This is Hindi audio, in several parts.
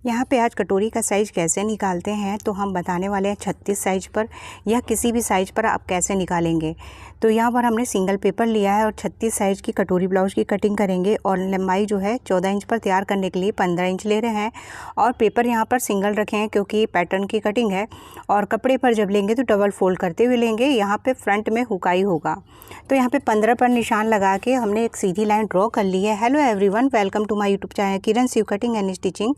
यहाँ पे आज कटोरी का साइज़ कैसे निकालते हैं तो हम बताने वाले हैं 36 साइज़ पर या किसी भी साइज़ पर आप कैसे निकालेंगे। तो यहाँ पर हमने सिंगल पेपर लिया है और 36 साइज़ की कटोरी ब्लाउज़ की कटिंग करेंगे और लंबाई जो है 14 इंच पर तैयार करने के लिए 15 इंच ले रहे हैं और पेपर यहाँ पर सिंगल रखे हैं क्योंकि पैटर्न की कटिंग है। और कपड़े पर जब लेंगे तो डबल फोल्ड करते हुए लेंगे। यहाँ पर फ्रंट में हुकाई होगा तो यहाँ पर 15 पर निशान लगा के हमने एक सीधी लाइन ड्रॉ कर ली है। Hello everyone, welcome to my YouTube channel Kiran सिव कटिंग एंड स्टिचिंग।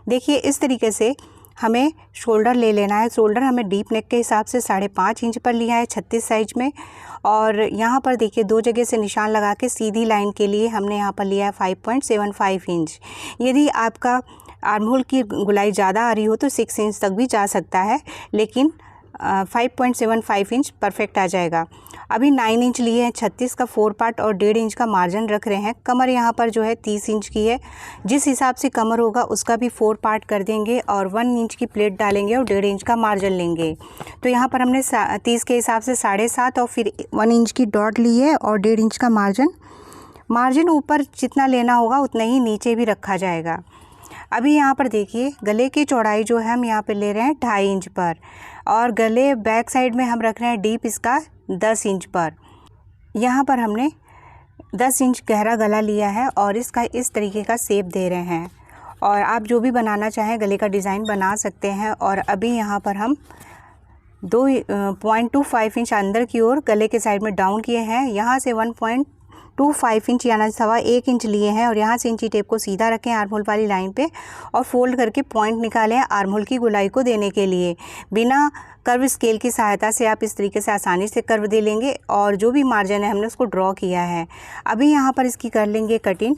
देखिए इस तरीके से हमें शोल्डर ले लेना है। शोल्डर हमें डीप नेक के हिसाब से 5.5 इंच पर लिया है 36 साइज में। और यहाँ पर देखिए दो जगह से निशान लगा के सीधी लाइन के लिए हमने यहाँ पर लिया है 5.75 इंच। यदि आपका आर्म होल की गुलाई ज़्यादा आ रही हो तो 6 इंच तक भी जा सकता है, लेकिन 5.75 इंच परफेक्ट आ जाएगा। अभी 9 इंच लिए हैं 36 का 4 पार्ट और 1.5 इंच का मार्जिन रख रहे हैं। कमर यहाँ पर जो है 30 इंच की है, जिस हिसाब से कमर होगा उसका भी 4 पार्ट कर देंगे और 1 इंच की प्लेट डालेंगे और 1.5 इंच का मार्जिन लेंगे। तो यहाँ पर हमने 30 के हिसाब से 7.5 और फिर 1 इंच की डॉट ली है और 1.5 इंच का मार्जिन ऊपर जितना लेना होगा उतना ही नीचे भी रखा जाएगा। अभी यहाँ पर देखिए गले की चौड़ाई जो है हम यहाँ पे ले रहे हैं 2.5 इंच पर और गले बैक साइड में हम रख रहे हैं डीप इसका 10 इंच पर। यहाँ पर हमने 10 इंच गहरा गला लिया है और इसका इस तरीके का शेप दे रहे हैं और आप जो भी बनाना चाहें गले का डिज़ाइन बना सकते हैं। और अभी यहाँ पर हम 2.25 इंच अंदर की ओर गले के साइड में डाउन किए हैं। यहाँ से 1.25 इंच यानी 1.25 इंच लिए हैं और यहाँ से इंची टेप को सीधा रखें आर्म होल वाली लाइन पे और फोल्ड करके पॉइंट निकालें आर्म होल की गुलाई को देने के लिए। बिना कर्व स्केल की सहायता से आप इस तरीके से आसानी से कर्व दे लेंगे और जो भी मार्जिन है हमने उसको ड्रॉ किया है। अभी यहाँ पर इसकी कर लेंगे कटिंग।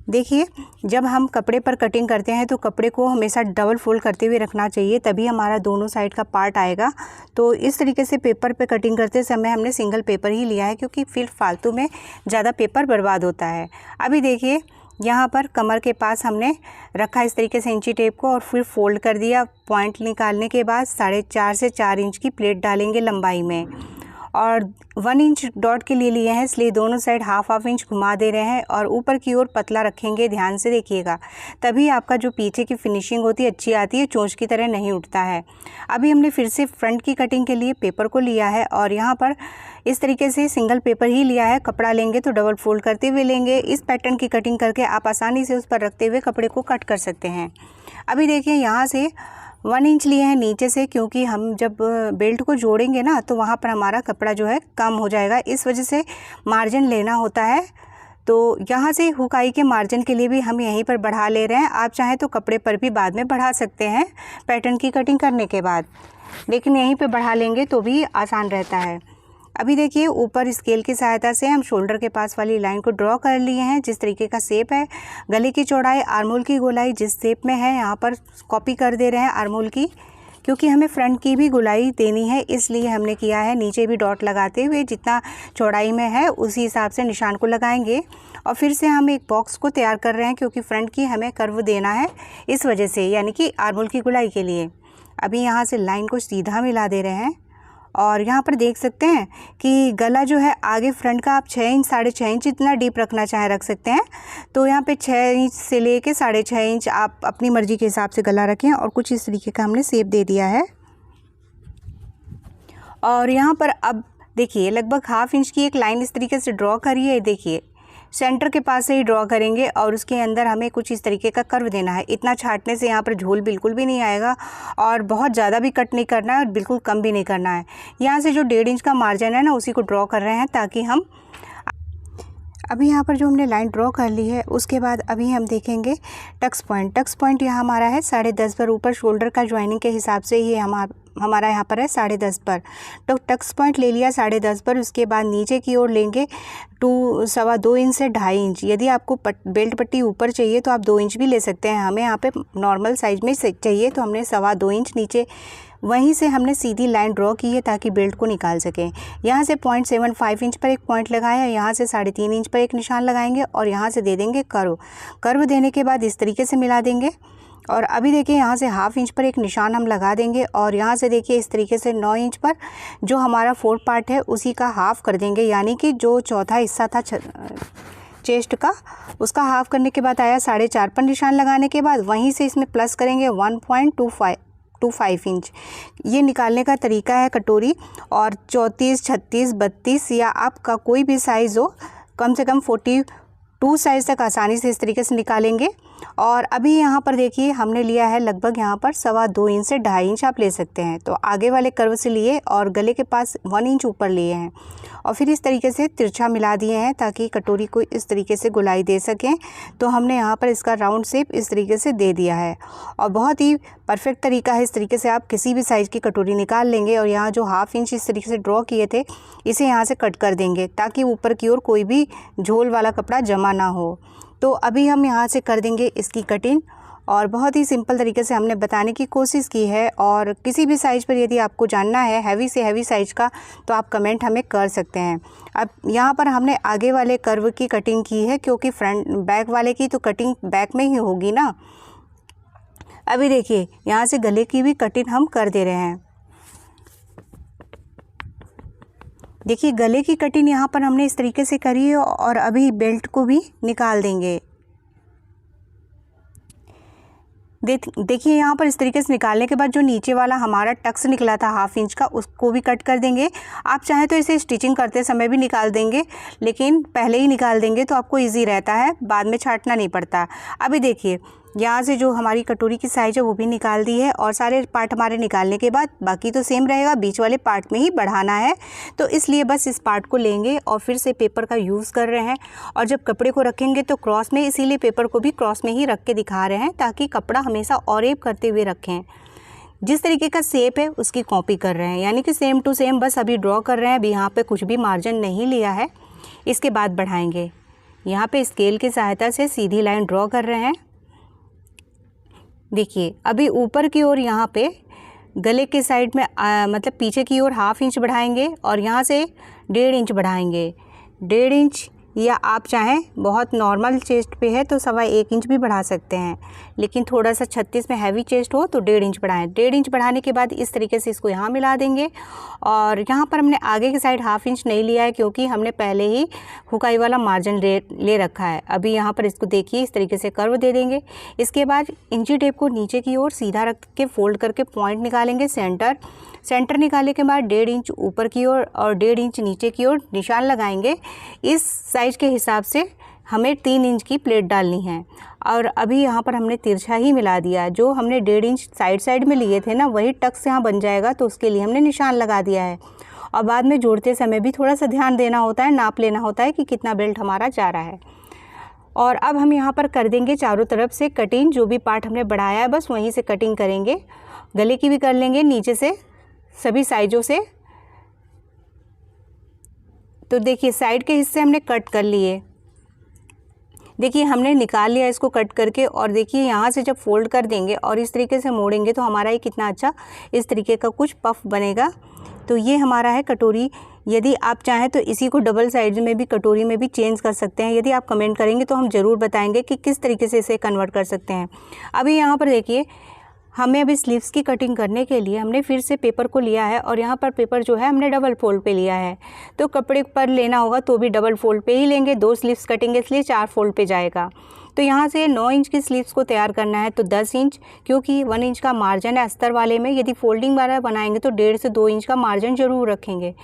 देखिए जब हम कपड़े पर कटिंग करते हैं तो कपड़े को हमेशा डबल फोल्ड करते हुए रखना चाहिए, तभी हमारा दोनों साइड का पार्ट आएगा। तो इस तरीके से पेपर पे कटिंग करते समय हमने सिंगल पेपर ही लिया है क्योंकि फिर फालतू में ज़्यादा पेपर बर्बाद होता है। अभी देखिए यहाँ पर कमर के पास हमने रखा इस तरीके से इंची टेप को और फिर फोल्ड कर दिया। पॉइंट निकालने के बाद 3.5 से 4 इंच की प्लेट डालेंगे लंबाई में और 1 इंच डॉट के लिए लिए हैं, इसलिए दोनों साइड हाफ इंच घुमा दे रहे हैं और ऊपर की ओर पतला रखेंगे। ध्यान से देखिएगा, तभी आपका जो पीछे की फिनिशिंग होती है अच्छी आती है, चोंच की तरह नहीं उठता है। अभी हमने फिर से फ्रंट की कटिंग के लिए पेपर को लिया है और यहाँ पर इस तरीके से सिंगल पेपर ही लिया है। कपड़ा लेंगे तो डबल फोल्ड करते हुए लेंगे। इस पैटर्न की कटिंग करके आप आसानी से उस पर रखते हुए कपड़े को कट कर सकते हैं। अभी देखिए यहाँ से 1 इंच लिए हैं नीचे से, क्योंकि हम जब बेल्ट को जोड़ेंगे ना तो वहाँ पर हमारा कपड़ा जो है कम हो जाएगा, इस वजह से मार्जिन लेना होता है। तो यहाँ से हुकाई के मार्जिन के लिए भी हम यहीं पर बढ़ा ले रहे हैं। आप चाहें तो कपड़े पर भी बाद में बढ़ा सकते हैं पैटर्न की कटिंग करने के बाद, लेकिन यहीं पर बढ़ा लेंगे तो भी आसान रहता है। अभी देखिए ऊपर स्केल की सहायता से हम शोल्डर के पास वाली लाइन को ड्रॉ कर लिए हैं। जिस तरीके का शेप है, गले की चौड़ाई, आर्म होल की गोलाई जिस शेप में है यहाँ पर कॉपी कर दे रहे हैं आर्म होल की, क्योंकि हमें फ्रंट की भी गोलाई देनी है, इसलिए हमने किया है। नीचे भी डॉट लगाते हुए जितना चौड़ाई में है उसी हिसाब से निशान को लगाएंगे और फिर से हम एक बॉक्स को तैयार कर रहे हैं क्योंकि फ्रंट की हमें कर्व देना है इस वजह से, यानी कि आर्म होल की गोलाई के लिए। अभी यहाँ से लाइन को सीधा मिला दे रहे हैं और यहाँ पर देख सकते हैं कि गला जो है आगे फ्रंट का आप 6 इंच 6.5 इंच इतना डीप रखना चाहे रख सकते हैं। तो यहाँ पे 6 इंच से लेके 6.5 इंच आप अपनी मर्ज़ी के हिसाब से गला रखें और कुछ इस तरीके का हमने शेप दे दिया है। और यहाँ पर अब देखिए लगभग हाफ इंच की एक लाइन इस तरीके से ड्रॉ करिए। देखिए सेंटर के पास से ही ड्रॉ करेंगे और उसके अंदर हमें कुछ इस तरीके का कर्व देना है। इतना छाटने से यहाँ पर झोल बिल्कुल भी नहीं आएगा और बहुत ज़्यादा भी कट नहीं करना है और बिल्कुल कम भी नहीं करना है। यहाँ से जो 1.5 इंच का मार्जिन है ना उसी को ड्रॉ कर रहे हैं ताकि हम अभी यहाँ पर जो हमने लाइन ड्रॉ कर ली है उसके बाद अभी हम देखेंगे टक्स पॉइंट यहाँ हमारा है 10.5 पर। ऊपर शोल्डर का ज्वाइनिंग के हिसाब से ये हमारा यहाँ पर है 10.5 पर। तो टक्स पॉइंट ले लिया 10.5 पर। उसके बाद नीचे की ओर लेंगे 2.25 इंच से 2.5 इंच। यदि आपको बेल्ट पट्टी ऊपर चाहिए तो आप 2 इंच भी ले सकते हैं। हमें यहाँ पे नॉर्मल साइज में चाहिए तो हमने 2.25 इंच नीचे वहीं से हमने सीधी लाइन ड्रॉ की है ताकि बेल्ट को निकाल सकें। यहाँ से 0.75 इंच पर एक पॉइंट लगाया, यहाँ से 3.5 इंच पर एक निशान लगाएंगे और यहाँ से दे देंगे कर्व देने के बाद इस तरीके से मिला देंगे। और अभी देखिए यहाँ से हाफ इंच पर एक निशान हम लगा देंगे और यहाँ से देखिए इस तरीके से 9 इंच पर जो हमारा 4 पार्ट है उसी का हाफ कर देंगे, यानी कि जो चौथा हिस्सा था चेस्ट का, उसका हाफ करने के बाद आया 4.5 पर निशान लगाने के बाद वहीं से इसमें प्लस करेंगे 1.25 इंच। ये निकालने का तरीका है कटोरी। और 34, 36, 32 या आपका कोई भी साइज़ हो, कम से कम 42 साइज़ तक आसानी से इस तरीके से निकालेंगे। और अभी यहाँ पर देखिए हमने लिया है लगभग यहाँ पर 2.25 इंच से 2.5 इंच आप ले सकते हैं। तो आगे वाले कर्व से लिए और गले के पास 1 इंच ऊपर लिए हैं और फिर इस तरीके से तिरछा मिला दिए हैं ताकि कटोरी को इस तरीके से गोलाई दे सकें। तो हमने यहाँ पर इसका राउंड शेप इस तरीके से दे दिया है और बहुत ही परफेक्ट तरीका है। इस तरीके से आप किसी भी साइज़ की कटोरी निकाल लेंगे और यहाँ जो 1/2 इंच इस तरीके से ड्रॉ किए थे इसे यहाँ से कट कर देंगे ताकि ऊपर की ओर कोई भी झोल वाला कपड़ा जमा ना हो। तो अभी हम यहाँ से कर देंगे इसकी कटिंग और बहुत ही सिंपल तरीके से हमने बताने की कोशिश की है। और किसी भी साइज़ पर यदि आपको जानना है हैवी से हैवी साइज़ का तो आप कमेंट हमें कर सकते हैं। अब यहाँ पर हमने आगे वाले कर्व की कटिंग की है क्योंकि फ्रंट बैक वाले की तो कटिंग बैक में ही होगी ना। अभी देखिए यहाँ से गले की भी कटिंग हम कर दे रहे हैं। देखिए गले की कटिंग यहाँ पर हमने इस तरीके से करी है और अभी बेल्ट को भी निकाल देंगे। देखिए यहाँ पर इस तरीके से निकालने के बाद जो नीचे वाला हमारा टक्स निकला था 1/2 इंच का उसको भी कट कर देंगे। आप चाहें तो इसे स्टिचिंग करते समय भी निकाल देंगे, लेकिन पहले ही निकाल देंगे तो आपको इजी रहता है, बाद में छांटना नहीं पड़ता। अभी देखिए यहाँ से जो हमारी कटोरी की साइज़ है वो भी निकाल दी है और सारे पार्ट हमारे निकालने के बाद बाकी तो सेम रहेगा, बीच वाले पार्ट में ही बढ़ाना है। तो इसलिए बस इस पार्ट को लेंगे और फिर से पेपर का यूज़ कर रहे हैं और जब कपड़े को रखेंगे तो क्रॉस में, इसीलिए पेपर को भी क्रॉस में ही रख के दिखा रहे हैं ताकि कपड़ा हमेशा ऑरेप करते हुए रखें। जिस तरीके का शेप है उसकी कॉपी कर रहे हैं, यानी कि सेम टू सेम बस अभी ड्रॉ कर रहे हैं। अभी यहाँ पर कुछ भी मार्जिन नहीं लिया है। इसके बाद बढ़ाएंगे, यहाँ पर स्केल की सहायता से सीधी लाइन ड्रॉ कर रहे हैं। देखिए अभी ऊपर की ओर यहाँ पे गले के साइड में मतलब पीछे की ओर 1/2 इंच बढ़ाएंगे और यहाँ से 1.5 इंच बढ़ाएंगे। 1.5 इंच या आप चाहें बहुत नॉर्मल चेस्ट पे है तो 1.25 इंच भी बढ़ा सकते हैं, लेकिन थोड़ा सा 36 में हैवी चेस्ट हो तो 1.5 इंच बढ़ाएं। 1.5 इंच बढ़ाने के बाद इस तरीके से इसको यहाँ मिला देंगे और यहाँ पर हमने आगे की साइड 1/2 इंच नहीं लिया है क्योंकि हमने पहले ही हुकाई वाला मार्जिन ले रखा है। अभी यहाँ पर इसको देखिए इस तरीके से कर्व दे देंगे। इसके बाद इंची टेप को नीचे की ओर सीधा रख के फोल्ड करके पॉइंट निकालेंगे सेंटर निकालने के बाद 1.5 इंच ऊपर की ओर और 1.5 इंच नीचे की ओर निशान लगाएंगे। इस साइज के हिसाब से हमें 3 इंच की प्लेट डालनी है और अभी यहाँ पर हमने तिरछा ही मिला दिया। जो हमने 1.5 इंच साइड में लिए थे ना वही टक्स यहाँ बन जाएगा, तो उसके लिए हमने निशान लगा दिया है। और बाद में जोड़ते समय भी थोड़ा सा ध्यान देना होता है, नाप लेना होता है कि कितना बेल्ट हमारा जा रहा है। और अब हम यहाँ पर कर देंगे चारों तरफ से कटिंग। जो भी पार्ट हमने बढ़ाया है बस वहीं से कटिंग करेंगे। गले की भी कर लेंगे नीचे से सभी साइजों से। तो देखिए साइड के हिस्से हमने कट कर लिए। देखिए हमने निकाल लिया इसको कट करके और देखिए यहाँ से जब फोल्ड कर देंगे और इस तरीके से मोड़ेंगे तो हमारा ये कितना अच्छा इस तरीके का कुछ पफ बनेगा। तो ये हमारा है कटोरी। यदि आप चाहें तो इसी को डबल साइड में भी कटोरी में भी चेंज कर सकते हैं। यदि आप कमेंट करेंगे तो हम ज़रूर बताएंगे कि किस तरीके से इसे कन्वर्ट कर सकते हैं। अभी यहाँ पर देखिए हमें अभी स्लीव्स की कटिंग करने के लिए हमने फिर से पेपर को लिया है और यहाँ पर पेपर जो है हमने डबल फोल्ड पे लिया है। तो कपड़े पर लेना होगा तो भी डबल फोल्ड पे ही लेंगे। 2 स्लीव्स कटेंगे इसलिए 4 फोल्ड पे जाएगा। तो यहाँ से 9 इंच की स्लीव्स को तैयार करना है तो 10 इंच, क्योंकि 1 इंच का मार्जिन है अस्तर वाले में। यदि फोल्डिंग वाला बनाएंगे तो 1.5 से 2 इंच का मार्जिन ज़रूर रखेंगे।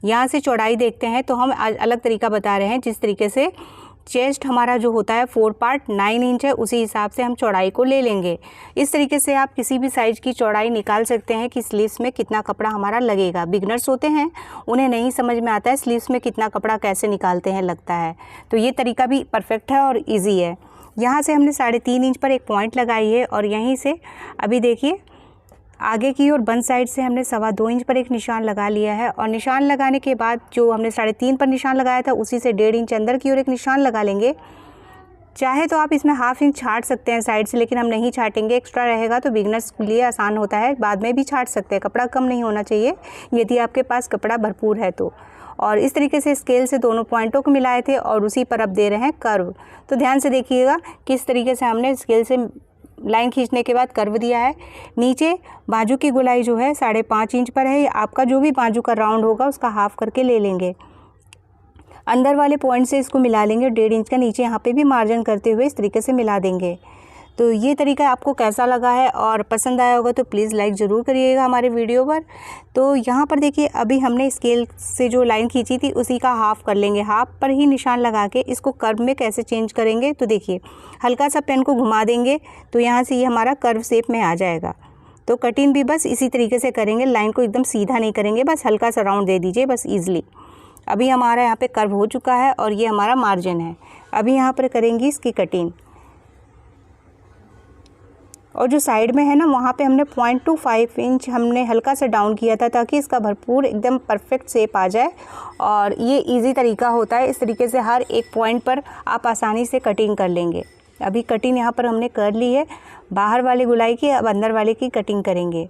यहाँ से चौड़ाई देखते हैं तो हम अलग तरीका बता रहे हैं। जिस तरीके से चेस्ट हमारा जो होता है 4 पार्ट 9 इंच है, उसी हिसाब से हम चौड़ाई को ले लेंगे। इस तरीके से आप किसी भी साइज़ की चौड़ाई निकाल सकते हैं कि स्लीव्स में कितना कपड़ा हमारा लगेगा। बिगनर्स होते हैं उन्हें नहीं समझ में आता है स्लीव्स में कितना कपड़ा कैसे निकालते हैं लगता है, तो ये तरीका भी परफेक्ट है और ईजी है। यहाँ से हमने 3.5 इंच पर एक पॉइंट लगाई है और यहीं से अभी देखिए आगे की और बंद साइड से हमने 2.25 इंच पर एक निशान लगा लिया है। और निशान लगाने के बाद जो हमने 3.5 पर निशान लगाया था उसी से 1.5 इंच अंदर की ओर एक निशान लगा लेंगे। चाहे तो आप इसमें 1/2 इंच छाट सकते हैं साइड से, लेकिन हम नहीं छाटेंगे। एक्स्ट्रा रहेगा तो बिगनर्स के लिए आसान होता है, बाद में भी छाट सकते हैं। कपड़ा कम नहीं होना चाहिए यदि आपके पास कपड़ा भरपूर है तो। और इस तरीके से स्केल से दोनों पॉइंटों को मिलाए थे और उसी पर अब दे रहे हैं कर्व। तो ध्यान से देखिएगा किस तरीके से हमने स्केल से लाइन खींचने के बाद कर्व दिया है। नीचे बाजू की गोलाई जो है 5.5 इंच पर है। आपका जो भी बाजू का राउंड होगा उसका हाफ करके ले लेंगे। अंदर वाले पॉइंट से इसको मिला लेंगे, 1.5 इंच का नीचे यहाँ पे भी मार्जिन करते हुए इस तरीके से मिला देंगे। तो ये तरीका आपको कैसा लगा है और पसंद आया होगा तो प्लीज़ लाइक ज़रूर करिएगा हमारे वीडियो पर। तो यहाँ पर देखिए अभी हमने स्केल से जो लाइन खींची थी उसी का हाफ़ कर लेंगे। हाफ़ पर ही निशान लगा के इसको कर्व में कैसे चेंज करेंगे, तो देखिए हल्का सा पेन को घुमा देंगे तो यहाँ से ये हमारा कर्व शेप में आ जाएगा। तो कटिंग भी बस इसी तरीके से करेंगे, लाइन को एकदम सीधा नहीं करेंगे, बस हल्का सा राउंड दे दीजिए बस ईज़िली। अभी हमारा यहाँ पे कर्व हो चुका है और ये हमारा मार्जिन है। अभी यहाँ पर करेंगे इसकी कटिंग, और जो साइड में है ना वहाँ पे हमने 0.25 इंच हमने हल्का सा डाउन किया था ताकि इसका भरपूर एकदम परफेक्ट शेप आ जाए। और ये इजी तरीका होता है, इस तरीके से हर एक पॉइंट पर आप आसानी से कटिंग कर लेंगे। अभी कटिंग यहाँ पर हमने कर ली है बाहर वाले गोलाई की। अब अंदर वाले की कटिंग करेंगे।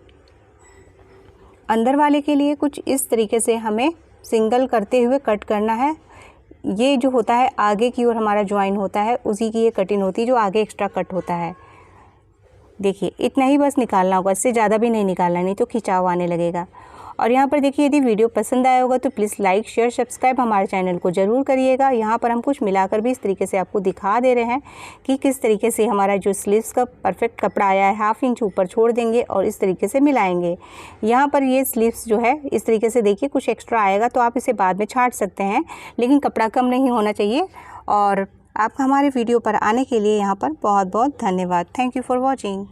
अंदर वाले के लिए कुछ इस तरीके से हमें सिंगल करते हुए कट करना है। ये जो होता है आगे की ओर हमारा ज्वाइन होता है, उसी की ये कटिंग होती है जो आगे एक्स्ट्रा कट होता है। देखिए इतना ही बस निकालना होगा, इससे ज़्यादा भी नहीं निकालना, नहीं तो खिंचाव आने लगेगा। और यहाँ पर देखिए यदि वीडियो पसंद आया होगा तो प्लीज़ लाइक शेयर सब्सक्राइब हमारे चैनल को ज़रूर करिएगा। यहाँ पर हम कुछ मिलाकर भी इस तरीके से आपको दिखा दे रहे हैं कि किस तरीके से हमारा जो स्लीव्स का परफेक्ट कपड़ा आया है 1/2 इंच ऊपर छोड़ देंगे और इस तरीके से मिलाएंगे। यहाँ पर ये स्लीव्स जो है इस तरीके से देखिए कुछ एक्स्ट्रा आएगा तो आप इसे बाद में छांट सकते हैं, लेकिन कपड़ा कम नहीं होना चाहिए। और आपका हमारे वीडियो पर आने के लिए यहाँ पर बहुत बहुत धन्यवाद। Thank you for watching.